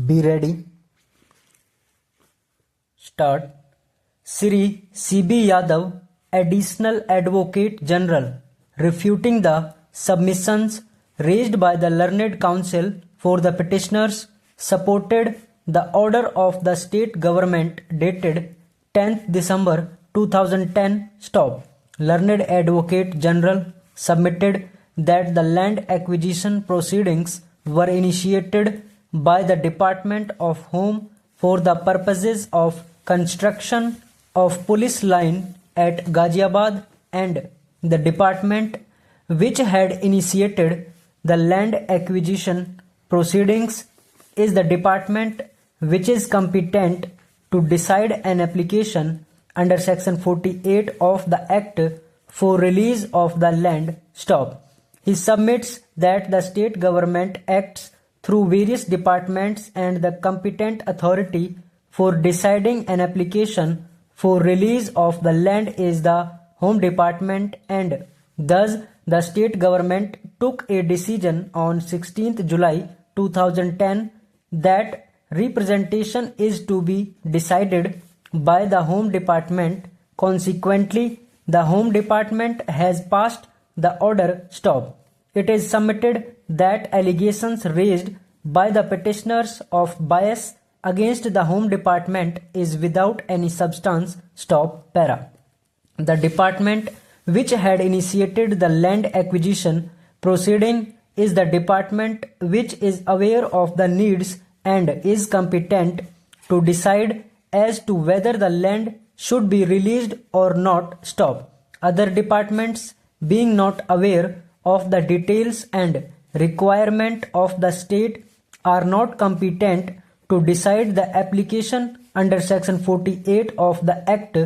Be ready. Start. Sri C.B. Yadav, Additional Advocate General, refuting the submissions raised by the learned counsel for the petitioners, supported the order of the state government dated 10th December 2010. Stop. Learned Advocate General submitted that the land acquisition proceedings were initiated by the Department of Home for the purposes of construction of police line at Ghaziabad, and the department which had initiated the land acquisition proceedings is the department which is competent to decide an application under section 48 of the Act for release of the land. Stop. He submits that the state government acts through various departments and the competent authority for deciding an application for release of the land is the Home Department, and thus the state government took a decision on 16th July 2010 that representation is to be decided by the Home Department. Consequently, the Home Department has passed the order. Stop. It is submitted that allegations raised by the petitioners of bias against the Home Department is without any substance. Stop. Para. The department which had initiated the land acquisition proceeding is the department which is aware of the needs and is competent to decide as to whether the land should be released or not. Stop. Other departments, being not aware of the details and requirement of the state, are not competent to decide the application under section 48 of the Act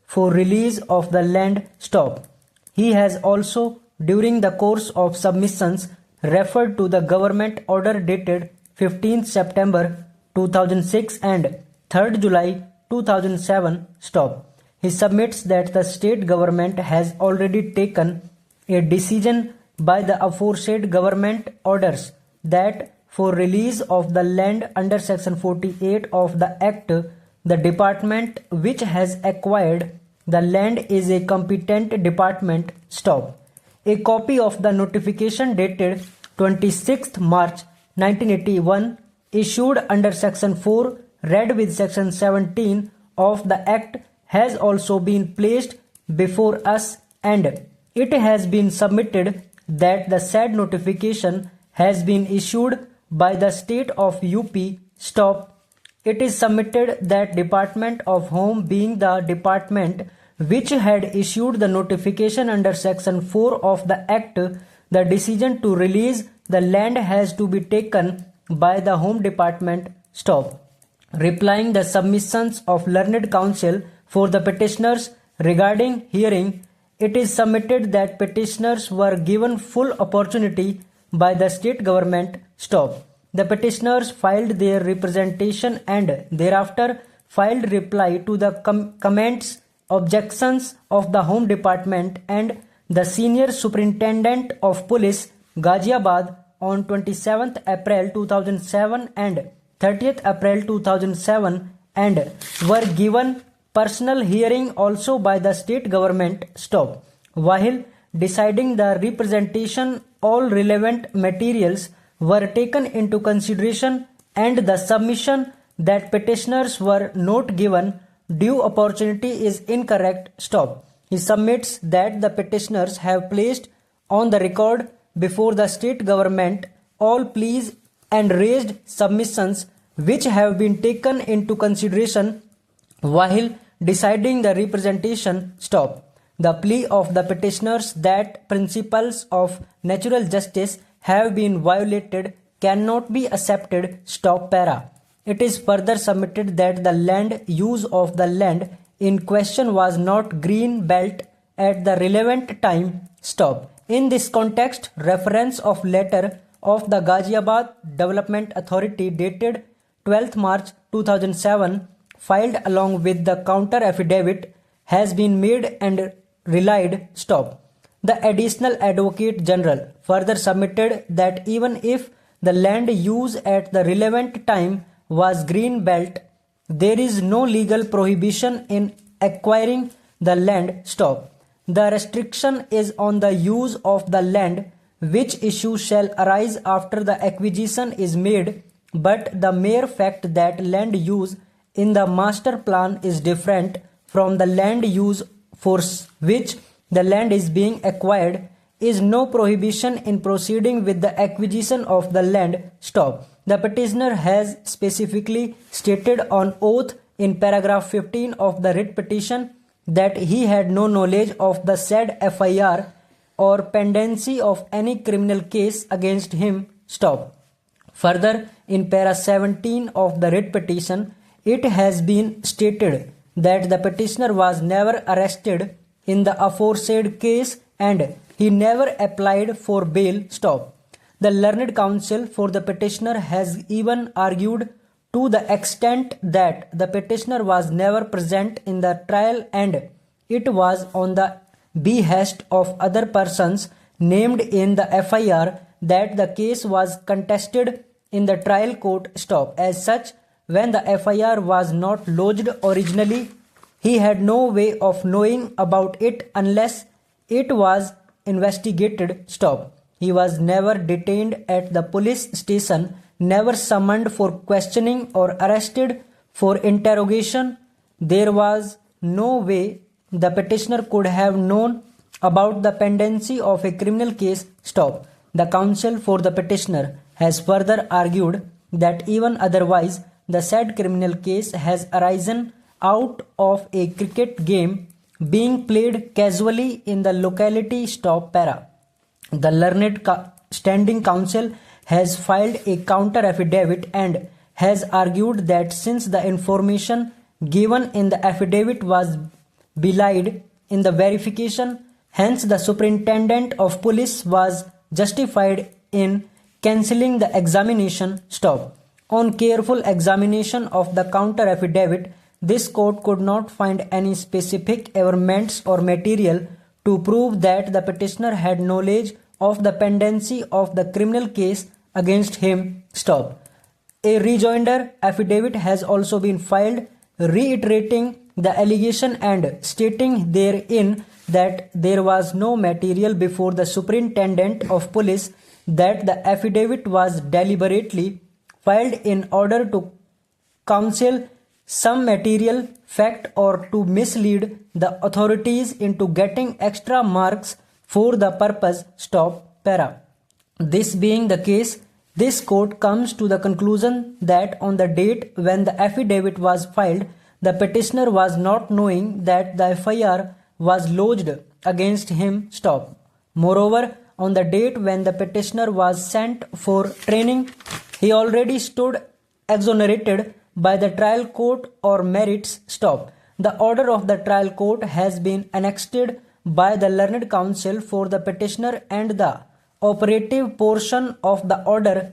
for release of the land. Stop. He has also, during the course of submissions, referred to the government order dated 15th September 2006 and 3rd July 2007. Stop. He submits that the state government has already taken a decision by the aforesaid government orders that for release of the land under section 48 of the Act, the department which has acquired the land is a competent department. Stop. A copy of the notification dated 26th March 1981 issued under section 4 read with section 17 of the Act has also been placed before us, and it has been submitted that the said notification has been issued by the state of UP. Stop. It is submitted that Department of Home, being the department which had issued the notification under section 4 of the Act, the decision to release the land has to be taken by the Home Department. Stop. Replying the submissions of learned counsel for the petitioners regarding hearing, it is submitted that petitioners were given full opportunity by the state government. Stop. The petitioners filed their representation and thereafter filed reply to the comments, objections of the Home Department and the Senior Superintendent of Police, Ghaziabad, on 27th April 2007 and 30th April 2007, and were given personal hearing also by the state government. Stop. While deciding the representation, all relevant materials were taken into consideration, and the submission that petitioners were not given due opportunity is incorrect. Stop. He submits that the petitioners have placed on the record before the state government all pleas and raised submissions which have been taken into consideration while deciding the representation. Stop. The plea of the petitioners that principles of natural justice have been violated cannot be accepted. Stop. Para. It is further submitted that the land use of the land in question was not green belt at the relevant time. Stop. In this context, reference of letter of the Ghaziabad Development Authority dated 12th March 2007 filed along with the counter affidavit has been made and relied. Stop. The Additional Advocate General further submitted that even if the land use at the relevant time was green belt. There is no legal prohibition in acquiring the land. Stop. The restriction is on the use of the land, which issue shall arise after the acquisition is made, but the mere fact that land use in the master plan is different from the land use for which the land is being acquired is no prohibition in proceeding with the acquisition of the land. Stop. The petitioner has specifically stated on oath in paragraph 15 of the writ petition that he had no knowledge of the said FIR or pendency of any criminal case against him. Stop. Further, in para 17 of the writ petition, it has been stated that the petitioner was never arrested in the aforesaid case and he never applied for bail. Stop. The learned counsel for the petitioner has even argued to the extent that the petitioner was never present in the trial and it was on the behest of other persons named in the FIR that the case was contested in the trial court. Stop. As such, when the FIR was not lodged originally, he had no way of knowing about it unless it was investigated. Stop. He was never detained at the police station, never summoned for questioning or arrested for interrogation. There was no way the petitioner could have known about the pendency of a criminal case. Stop. The counsel for the petitioner has further argued that even otherwise, the said criminal case has arisen out of a cricket game being played casually in the locality. Stop. Para. The learned standing counsel has filed a counter affidavit and has argued that since the information given in the affidavit was belied in the verification, hence the superintendent of police was justified in cancelling the examination. Stop. On careful examination of the counter affidavit, this court could not find any specific averments or material to prove that the petitioner had knowledge of the pendency of the criminal case against him. Stop. A rejoinder affidavit has also been filed reiterating the allegation and stating therein that there was no material before the superintendent of police, that the affidavit was deliberately filed in order to counsel some material fact or to mislead the authorities into getting extra marks for the purpose. Stop. Para. This being the case, this court comes to the conclusion that on the date when the affidavit was filed, the petitioner was not knowing that the FIR was lodged against him. Stop. Moreover, on the date when the petitioner was sent for training, he already stood exonerated by the trial court or merits. Stop. The order of the trial court has been annexed by the learned counsel for the petitioner and the operative portion of the order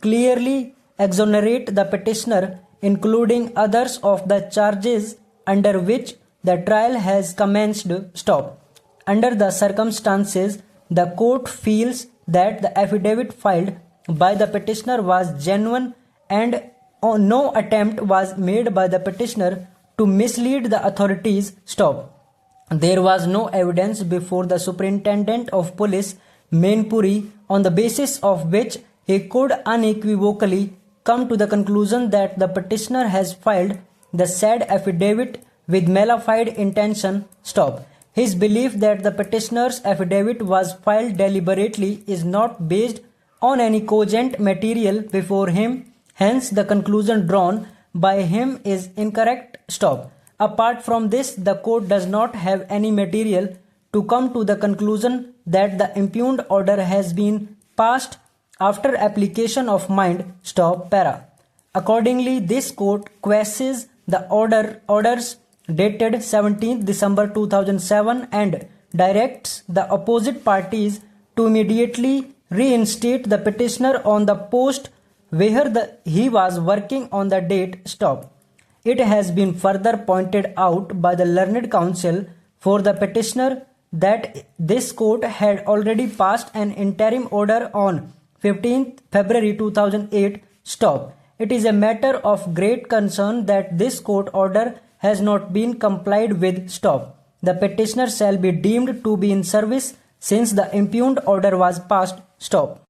clearly exonerate the petitioner, including others of the charges under which the trial has commenced. Stop. Under the circumstances, the court feels that the affidavit filed by the petitioner was genuine and no attempt was made by the petitioner to mislead the authorities. Stop. There was no evidence before the superintendent of police, Mainpuri, on the basis of which he could unequivocally come to the conclusion that the petitioner has filed the said affidavit with malified intention. Stop. His belief that the petitioner's affidavit was filed deliberately is not based on any cogent material before him. Hence, the conclusion drawn by him is incorrect. Stop. Apart from this, the court does not have any material to come to the conclusion that the impugned order has been passed after application of mind. Stop. Para. Accordingly, this court quashes the orders dated 17th December 2007 and directs the opposite parties to immediately reinstate the petitioner on the post where he was working on the date. Stop. It has been further pointed out by the learned counsel for the petitioner that this court had already passed an interim order on 15th February 2008. Stop. It is a matter of great concern that this court order has not been complied with. Stop. The petitioner shall be deemed to be in service since the impugned order was passed. Stop.